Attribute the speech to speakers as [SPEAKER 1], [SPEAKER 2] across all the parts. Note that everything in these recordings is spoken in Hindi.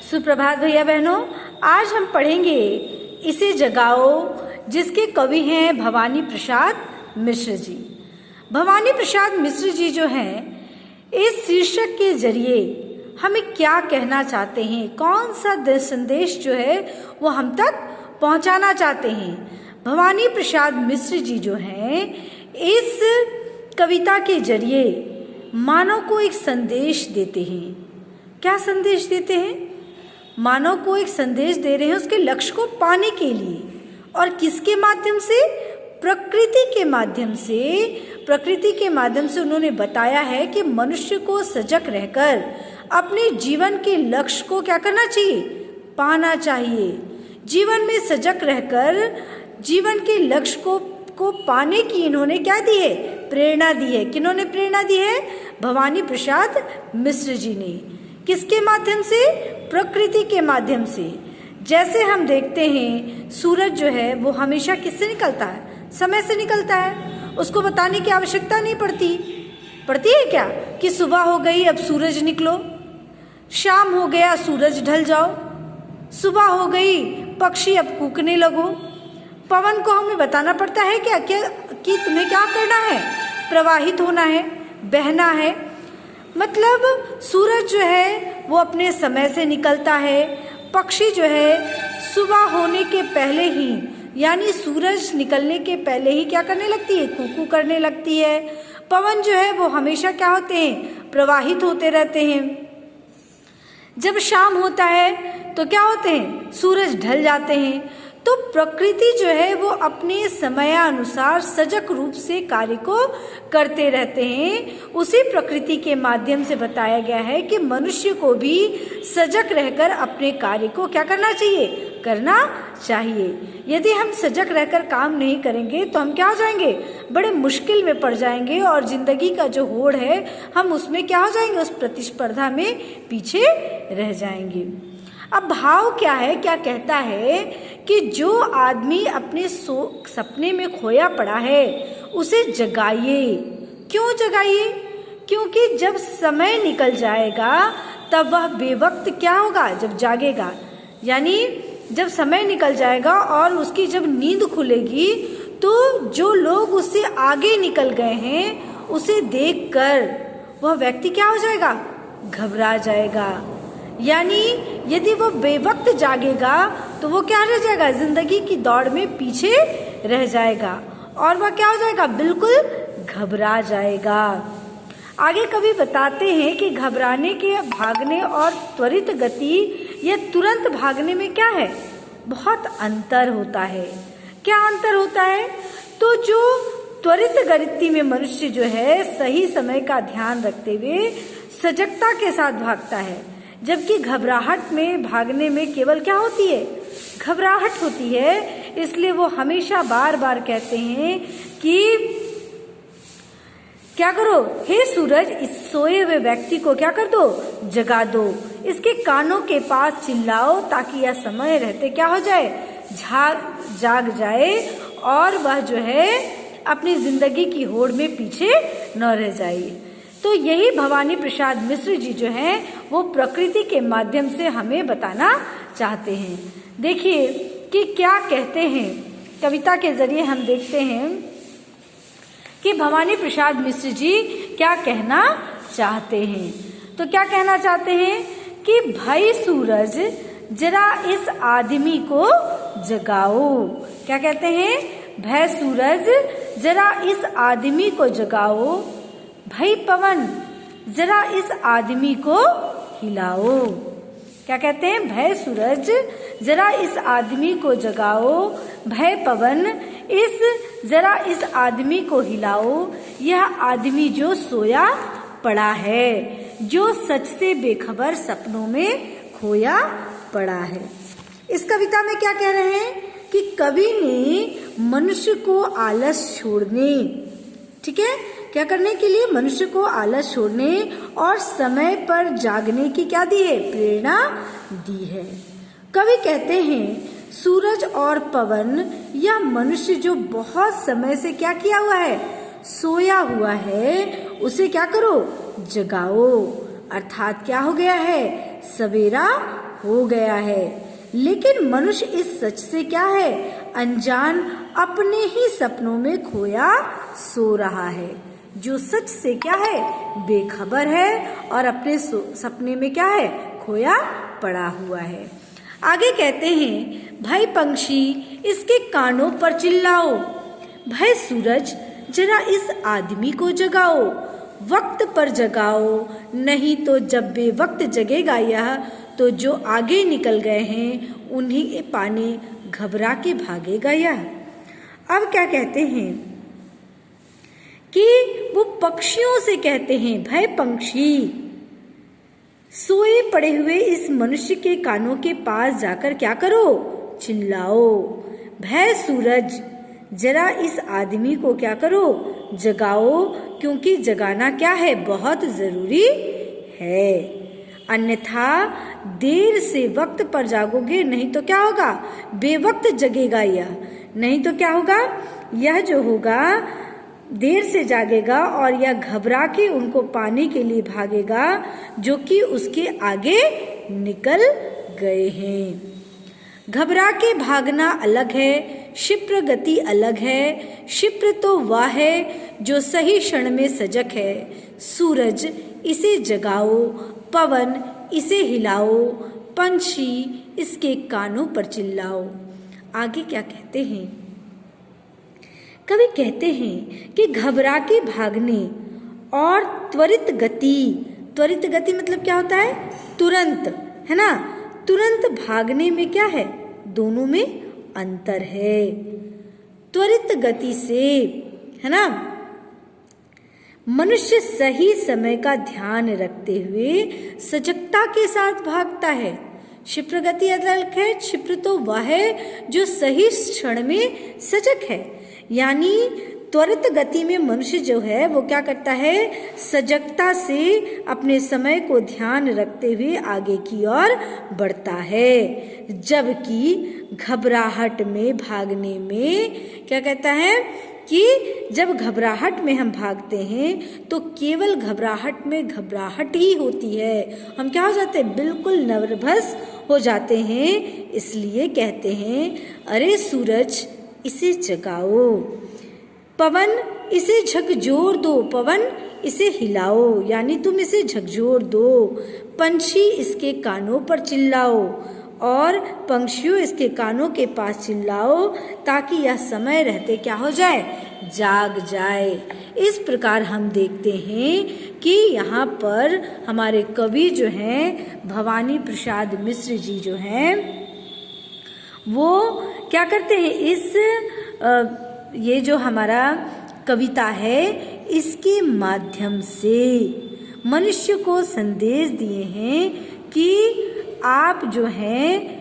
[SPEAKER 1] सुप्रभात भैया बहनों, आज हम पढ़ेंगे इसे जगाओ, जिसके कवि हैं भवानी प्रसाद मिश्र जी। भवानी प्रसाद मिश्र जी जो हैं, इस शीर्षक के जरिए हमें क्या कहना चाहते हैं, कौन सा संदेश जो है वो हम तक पहुंचाना चाहते हैं। भवानी प्रसाद मिश्र जी जो हैं, इस कविता के जरिए मानव को एक संदेश देते हैं। क्या संदेश देते हैं? मानव को एक संदेश दे रहे हैं उसके लक्ष्य को पाने के लिए। और किसके माध्यम से? प्रकृति के माध्यम से। प्रकृति के माध्यम से उन्होंने बताया है कि मनुष्य को सजग रहकर अपने जीवन के लक्ष्य को क्या करना चाहिए? पाना चाहिए। जीवन में सजग रहकर जीवन के लक्ष्य को पाने की इन्होंने क्या दी है? प्रेरणा दी है। किन्होंने प्रेरणा दी है? भवानी प्रसाद मिश्र जी ने। किसके माध्यम से? प्रकृति के माध्यम से। जैसे हम देखते हैं, सूरज जो है वो हमेशा किससे निकलता है? समय से निकलता है। उसको बताने की आवश्यकता नहीं पड़ती है क्या कि सुबह हो गई अब सूरज निकलो, शाम हो गया सूरज ढल जाओ, सुबह हो गई पक्षी अब कूकने लगो। पवन को हमें बताना पड़ता है क्या कि तुम्हें क्या करना है? प्रवाहित होना है, बहना है। मतलब सूरज जो है वो अपने समय से निकलता है। पक्षी जो है सुबह होने के पहले ही, यानी सूरज निकलने के पहले ही क्या करने लगती है? कूकू करने लगती है। पवन जो है वो हमेशा क्या होते हैं? प्रवाहित होते रहते हैं। जब शाम होता है तो क्या होते हैं? सूरज ढल जाते हैं। तो प्रकृति जो है वो अपने समयानुसार सजग रूप से कार्य को करते रहते हैं। उसी प्रकृति के माध्यम से बताया गया है कि मनुष्य को भी सजग रहकर अपने कार्य को क्या करना चाहिए? करना चाहिए। यदि हम सजग रहकर काम नहीं करेंगे तो हम क्या हो जाएंगे? बड़े मुश्किल में पड़ जाएंगे और जिंदगी का जो होड़ है हम उसमें क्या हो जाएंगे? उस प्रतिस्पर्धा में पीछे रह जाएंगे। अब भाव क्या है? क्या कहता है कि जो आदमी अपने सपने में खोया पड़ा है उसे जगाइए। क्यों जगाइए? क्योंकि जब समय निकल जाएगा तब वह बेवक्त क्या होगा? जब जागेगा, यानी जब समय निकल जाएगा और उसकी जब नींद खुलेगी तो जो लोग उससे आगे निकल गए हैं उसे देखकर वह व्यक्ति क्या हो जाएगा? घबरा जाएगा। यानी यदि वो बेवक्त जागेगा तो वो क्या रह जाएगा? जिंदगी की दौड़ में पीछे रह जाएगा और वह क्या हो जाएगा? बिल्कुल घबरा जाएगा। आगे कवि बताते हैं कि घबराने के, भागने और त्वरित गति या तुरंत भागने में क्या है? बहुत अंतर होता है। क्या अंतर होता है? तो जो त्वरित गति में मनुष्य जो है सही समय का ध्यान रखते हुए सजगता के साथ भागता है, जबकि घबराहट में, भागने में केवल क्या होती है? घबराहट होती है। इसलिए वो हमेशा बार बार कहते हैं कि क्या करो? हे सूरज, इस सोए हुए व्यक्ति को क्या कर दो? जगा दो। इसके कानों के पास चिल्लाओ ताकि यह समय रहते क्या हो जाए? जाग जाए और वह जो है अपनी जिंदगी की होड़ में पीछे न रह जाए। तो यही भवानी प्रसाद मिश्र जी जो हैं वो प्रकृति के माध्यम से हमें बताना चाहते हैं। देखिए कि क्या कहते हैं। कविता के जरिए हम देखते हैं कि भवानी प्रसाद मिश्र जी क्या कहना चाहते हैं। तो क्या कहना चाहते हैं कि भाई सूरज जरा इस आदमी को जगाओ। क्या कहते हैं? भाई सूरज जरा इस आदमी को जगाओ। भाई पवन जरा इस आदमी को हिलाओ। क्या कहते हैं? भय सूरज जरा इस आदमी को जगाओ, भय पवन जरा इस आदमी को हिलाओ। यह आदमी जो सोया पड़ा है, जो सच से बेखबर सपनों में खोया पड़ा है। इस कविता में क्या कह रहे हैं कि कवि ने मनुष्य को आलस छोड़ने, ठीक है, क्या करने के लिए? मनुष्य को आलस छोड़ने और समय पर जागने की क्या दी है? प्रेरणा दी है। कवि कहते हैं सूरज और पवन या मनुष्य जो बहुत समय से क्या किया हुआ है? सोया हुआ है, उसे क्या करो? जगाओ। अर्थात क्या हो गया है? सवेरा हो गया है। लेकिन मनुष्य इस सच से क्या है, अनजान, अपने ही सपनों में खोया सो रहा है। जो सच से क्या है, बेखबर है और अपने सपने में क्या है, खोया पड़ा हुआ है। आगे कहते हैं, भाई पंछी इसके कानों पर चिल्लाओ, भाई सूरज जरा इस आदमी को जगाओ, वक्त पर जगाओ, नहीं तो जब बेवक्त जगेगा यह, तो जो आगे निकल गए हैं उन्हीं पाने घबरा के भागेगा यह। अब क्या कहते हैं कि वो पक्षियों से कहते हैं, भाई पंछी सोए पड़े हुए इस मनुष्य के कानों के पास जाकर क्या करो, चिल्लाओ, भय सूरज जरा इस आदमी को क्या करो, जगाओ, क्योंकि जगाना क्या है, बहुत जरूरी है, अन्यथा देर से वक्त पर जागोगे, नहीं तो क्या होगा, बेवक्त जगेगा यह, नहीं तो क्या होगा, यह जो होगा देर से जागेगा और यह घबरा के उनको पाने के लिए भागेगा जो कि उसके आगे निकल गए हैं। घबरा के भागना अलग है, क्षिप्र गति अलग है। क्षिप्र तो वह है जो सही क्षण में सजग है। सूरज इसे जगाओ, पवन इसे हिलाओ, पंछी इसके कानों पर चिल्लाओ। आगे क्या कहते हैं, कवि कहते हैं कि घबरा के भागने और त्वरित गति मतलब क्या होता है, तुरंत, है ना, तुरंत भागने में क्या है, दोनों में अंतर है। त्वरित गति से, है ना, मनुष्य सही समय का ध्यान रखते हुए सजगता के साथ भागता है। क्षिप्र गति अलग है, क्षिप्र तो वह है जो सही क्षण में सजग है, यानी त्वरित गति में मनुष्य जो है वो क्या करता है, सजगता से अपने समय को ध्यान रखते हुए आगे की ओर बढ़ता है। जबकि घबराहट में भागने में क्या कहता है कि जब घबराहट में हम भागते हैं तो केवल घबराहट में घबराहट ही होती है, हम क्या हो जाते हैं, बिल्कुल नर्वस हो जाते हैं। इसलिए कहते हैं, अरे सूरज इसे जगाओ, पवन इसे झकझोर दो, पवन इसे हिलाओ, यानी तुम इसे झकझोर दो, पंछी इसके कानों पर चिल्लाओ और पंछियों इसके कानों के पास चिल्लाओ, ताकि यह समय रहते क्या हो जाए, जाग जाए। इस प्रकार हम देखते हैं कि यहाँ पर हमारे कवि जो हैं भवानी प्रसाद मिश्र जी जो हैं वो क्या करते हैं, ये जो हमारा कविता है इसके माध्यम से मनुष्य को संदेश दिए हैं कि आप जो हैं,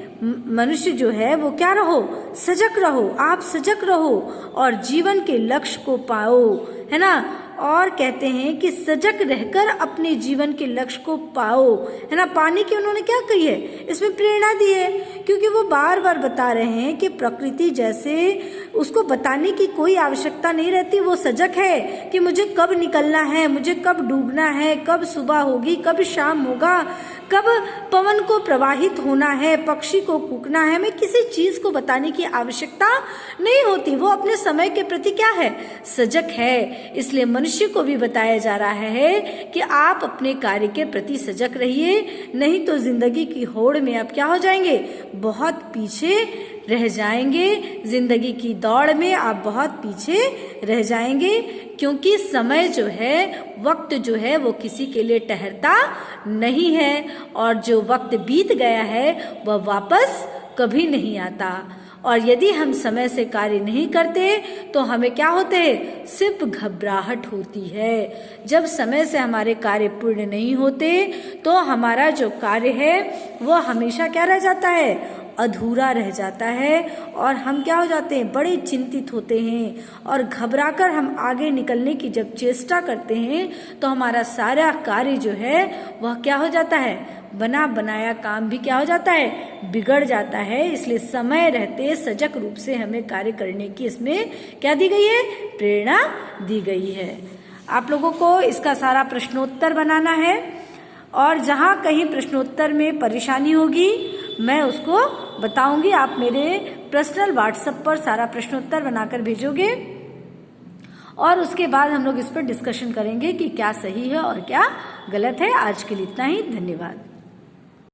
[SPEAKER 1] मनुष्य जो है वो क्या रहो, सजग रहो, आप सजग रहो और जीवन के लक्ष्य को पाओ, है ना। और कहते हैं कि सजग रहकर अपने जीवन के लक्ष्य को पाओ, है ना। पाने की उन्होंने क्या कही है, इसमें प्रेरणा दी है, क्योंकि वो बार बार बता रहे हैं कि प्रकृति जैसे उसको बताने की कोई आवश्यकता नहीं रहती, वो सजग है कि मुझे कब निकलना है, मुझे कब डूबना है, कब सुबह होगी, कब शाम होगा, कब पवन को प्रवाहित होना है, पक्षी को कूकना है, हमें किसी चीज को बताने की आवश्यकता नहीं होती। वो अपने समय के प्रति क्या है, सजग है। इसलिए मनुष्य को भी बताया जा रहा है कि आप अपने कार्य के प्रति सजग रहिए, नहीं तो जिंदगी की होड़ में आप क्या हो जाएंगे, बहुत पीछे रह जाएंगे। जिंदगी की दौड़ में आप बहुत पीछे रह जाएंगे, क्योंकि समय जो है, वक्त जो है वो किसी के लिए ठहरता नहीं है, और जो वक्त बीत गया है वह वापस कभी नहीं आता। और यदि हम समय से कार्य नहीं करते तो हमें क्या होते हैं, सिर्फ घबराहट होती है। जब समय से हमारे कार्य पूर्ण नहीं होते तो हमारा जो कार्य है वो हमेशा क्या रह जाता है, अधूरा रह जाता है, और हम क्या हो जाते हैं, बड़े चिंतित होते हैं, और घबराकर हम आगे निकलने की जब चेष्टा करते हैं तो हमारा सारा कार्य जो है वह क्या हो जाता है, बना बनाया काम भी क्या हो जाता है, बिगड़ जाता है। इसलिए समय रहते सजग रूप से हमें कार्य करने की इसमें क्या दी गई है, प्रेरणा दी गई है। आप लोगों को इसका सारा प्रश्नोत्तर बनाना है, और जहाँ कहीं प्रश्नोत्तर में परेशानी होगी मैं उसको बताऊंगी। आप मेरे पर्सनल व्हाट्सएप पर सारा प्रश्नोत्तर बनाकर भेजोगे और उसके बाद हम लोग इस पर डिस्कशन करेंगे कि क्या सही है और क्या गलत है। आज के लिए इतना ही, धन्यवाद।